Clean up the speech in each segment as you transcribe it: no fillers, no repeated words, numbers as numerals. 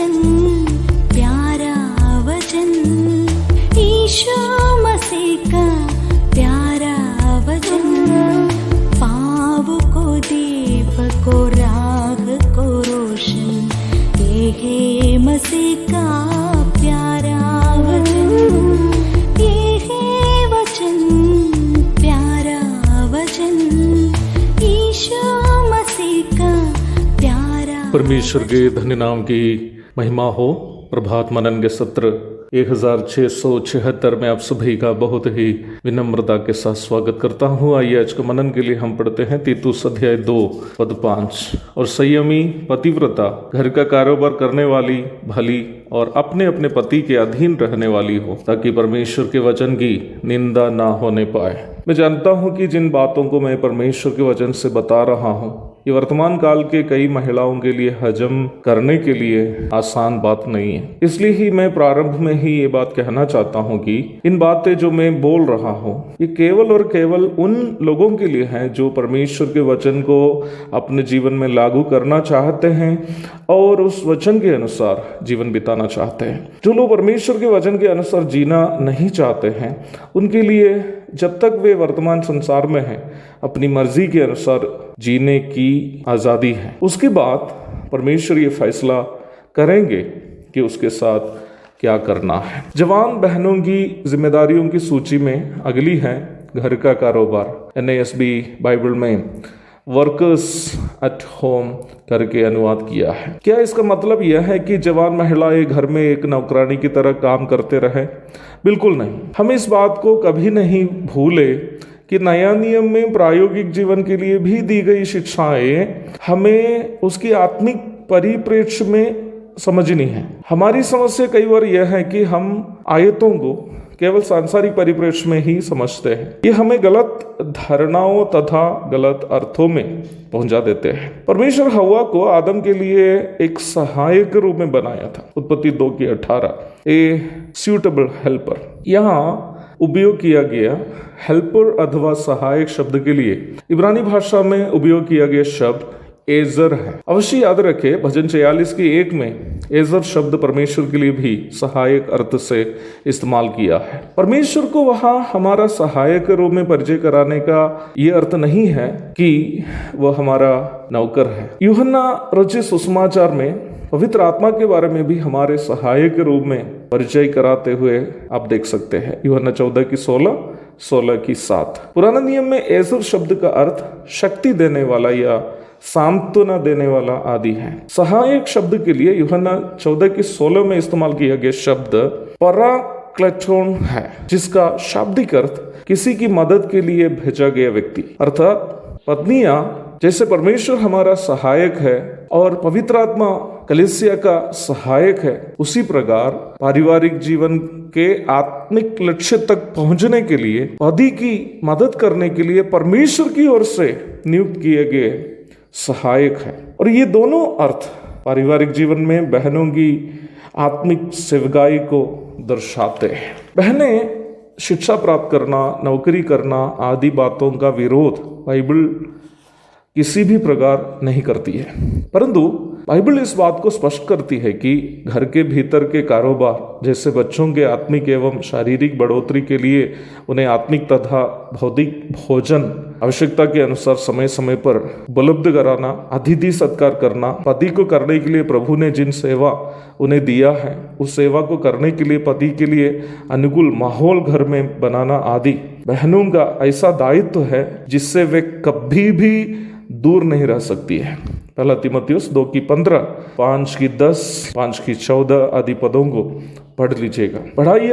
वचन, प्यारा वचन, ईशो मसीह का प्यारा वचन, पाँव को दीप को राह को रोशन, ये है मसीह का प्यारा वचन, ये है वचन, प्यारा वचन, ईशो मसीह का प्यारा। परमेश्वर के धन्य नाम की महिमा हो। प्रभात मनन के सत्र 1676 में आप सभी का बहुत ही विनम्रता के साथ स्वागत करता हूँ। आइए आज के मनन के लिए हम पढ़ते हैं तीतुस अध्याय 2 पद 5। और संयमी पतिव्रता घर का कारोबार करने वाली भली और अपने अपने पति के अधीन रहने वाली हो, ताकि परमेश्वर के वचन की निंदा ना होने पाए। मैं जानता हूँ कि जिन बातों को मैं परमेश्वर के वचन से बता रहा हूँ, ये वर्तमान काल के कई महिलाओं के लिए हजम करने के लिए आसान बात नहीं है। इसलिए ही मैं प्रारंभ में ही ये बात कहना चाहता हूँ कि इन बातें जो मैं बोल रहा हूँ, ये केवल और केवल उन लोगों के लिए है जो परमेश्वर के वचन को अपने जीवन में लागू करना चाहते हैं और उस वचन के अनुसार जीवन बिताना चाहते हैं। जो लोग परमेश्वर के वचन के अनुसार जीना नहीं चाहते हैं, उनके लिए जब तक वे वर्तमान संसार में हैं, अपनी मर्जी के अनुसार जीने की आज़ादी है। उसके बाद परमेश्वर ये फैसला करेंगे कि उसके साथ क्या करना है। जवान बहनों की जिम्मेदारियों की सूची में अगली है घर का कारोबार। NASB बाइबल में वर्कर्स एट होम करके अनुवाद किया है। क्या इसका मतलब यह है कि जवान महिलाएं घर में एक नौकरानी की तरह काम करते रहे? बिल्कुल नहीं। हम इस बात को कभी नहीं भूले कि नया नियम में प्रायोगिक जीवन के लिए भी दी गई शिक्षाएं हमें उसकी आत्मिक परिप्रेक्ष्य में समझनी है। हमारी समस्या कई बार यह है कि हम आयतों को केवल सांसारिक परिप्रेक्ष्य में ही समझते हैं। ये हमें गलत धारणाओं तथा गलत अर्थों में पहुंचा देते हैं। परमेश्वर हव्वा को आदम के लिए एक सहायक के रूप में बनाया था। उत्पत्ति 2:18 ए सूटेबल हेल्पर। यहाँ उपयोग किया गया हेल्पर अथवा सहायक शब्द के लिए इब्रानी भाषा में उपयोग किया गया शब्द एजर है। अवश्य याद रखें, भजन 46:1 में एजर शब्द परमेश्वर के लिए भी सहायक अर्थ से इस्तेमाल किया है। परमेश्वर को वहां हमारा सहायक के रूप में परिचय कराने का यह अर्थ नहीं है कि वह हमारा नौकर है। यूहन्ना रचित सुसमाचार में पवित्र आत्मा के बारे में भी हमारे सहायक के रूप में परिचय कराते हुए आप देख सकते हैं। यूहन्ना 14:16, 16:7। पुराना नियम में एजर शब्द का अर्थ शक्ति देने वाला या सांत्वना देने वाला आदि है। सहायक शब्द के लिए यूहन्ना 14:16 में इस्तेमाल किया गया शब्द पराक्लेटोन है, जिसका शाब्दिक अर्थ किसी की मदद के लिए भेजा गया व्यक्ति। अर्थात पत्नियां जैसे परमेश्वर हमारा सहायक है और पवित्र आत्मा कलीसिया का सहायक है, उसी प्रकार पारिवारिक जीवन के आत्मिक लक्ष्य तक पहुंचने के लिए पति की मदद करने के लिए परमेश्वर की ओर से नियुक्त किए गए सहायक है। और ये दोनों अर्थ पारिवारिक जीवन में बहनों की आत्मिक सेवकाई को दर्शाते हैं। बहनें शिक्षा प्राप्त करना, नौकरी करना आदि बातों का विरोध बाइबल किसी भी प्रकार नहीं करती है, परंतु बाइबल इस बात को स्पष्ट करती है कि घर के भीतर के कारोबार जैसे बच्चों के आत्मिक एवं शारीरिक बढ़ोतरी के लिए उन्हें आत्मिक तथा भौतिक भोजन आवश्यकता के अनुसार समय समय पर उपलब्ध कराना, अतिथि सत्कार करना, पति को करने के लिए प्रभु ने जिन सेवा उन्हें दिया है, उस सेवा को करने के लिए पति के लिए अनुकूल माहौल घर में बनाना आदि बहनों का ऐसा दायित्व है जिससे वे कभी भी दूर नहीं रह सकती है। पहला तीमुथियुस 2:15, 5:10, 5:14 आदि पदों को पढ़ लीजिएगा। पढ़ाई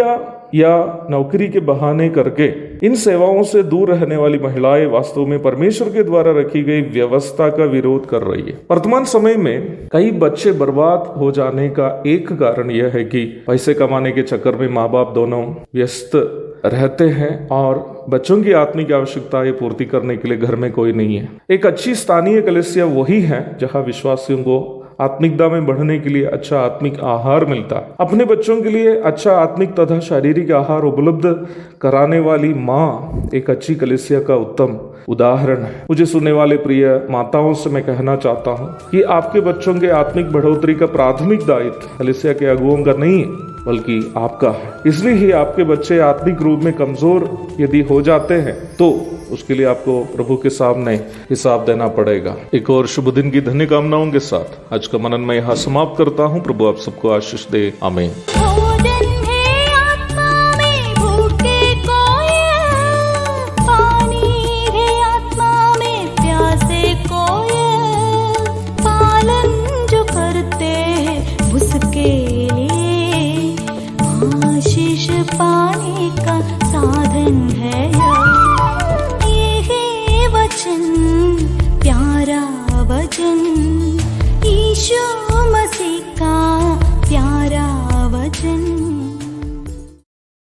या नौकरी के बहाने करके इन सेवाओं से दूर रहने वाली महिलाएं वास्तव में परमेश्वर के द्वारा रखी गई व्यवस्था का विरोध कर रही है। वर्तमान समय में कई बच्चे बर्बाद हो जाने का एक कारण यह है कि पैसे कमाने के चक्कर में माँ बाप दोनों व्यस्त रहते हैं और बच्चों की आत्मिक आवश्यकताएं पूर्ति करने के लिए घर में कोई नहीं है। एक अच्छी स्थानीय कलीसिया वही है जहां विश्वासियों को आत्मिकता में बढ़ने के लिए अच्छा आत्मिक आहार मिलता है। अपने बच्चों के लिए अच्छा आत्मिक तथा शारीरिक आहार उपलब्ध कराने वाली माँ एक अच्छी कलीसिया का उत्तम उदाहरण है। मुझे सुनने वाले प्रिय माताओं से मैं कहना चाहता हूँ कि आपके बच्चों के आत्मिक बढ़ोतरी का प्राथमिक दायित्व कलीसिया के अगुओं का नहीं है, बल्कि आपका है। इसलिए ही आपके बच्चे आत्मिक रूप में कमजोर यदि हो जाते हैं तो उसके लिए आपको प्रभु के सामने हिसाब देना पड़ेगा। एक और शुभ दिन की धन्य कामनाओं के साथ आज का मनन मैं यहाँ समाप्त करता हूँ। प्रभु आप सबको आशीष दे। आमीन।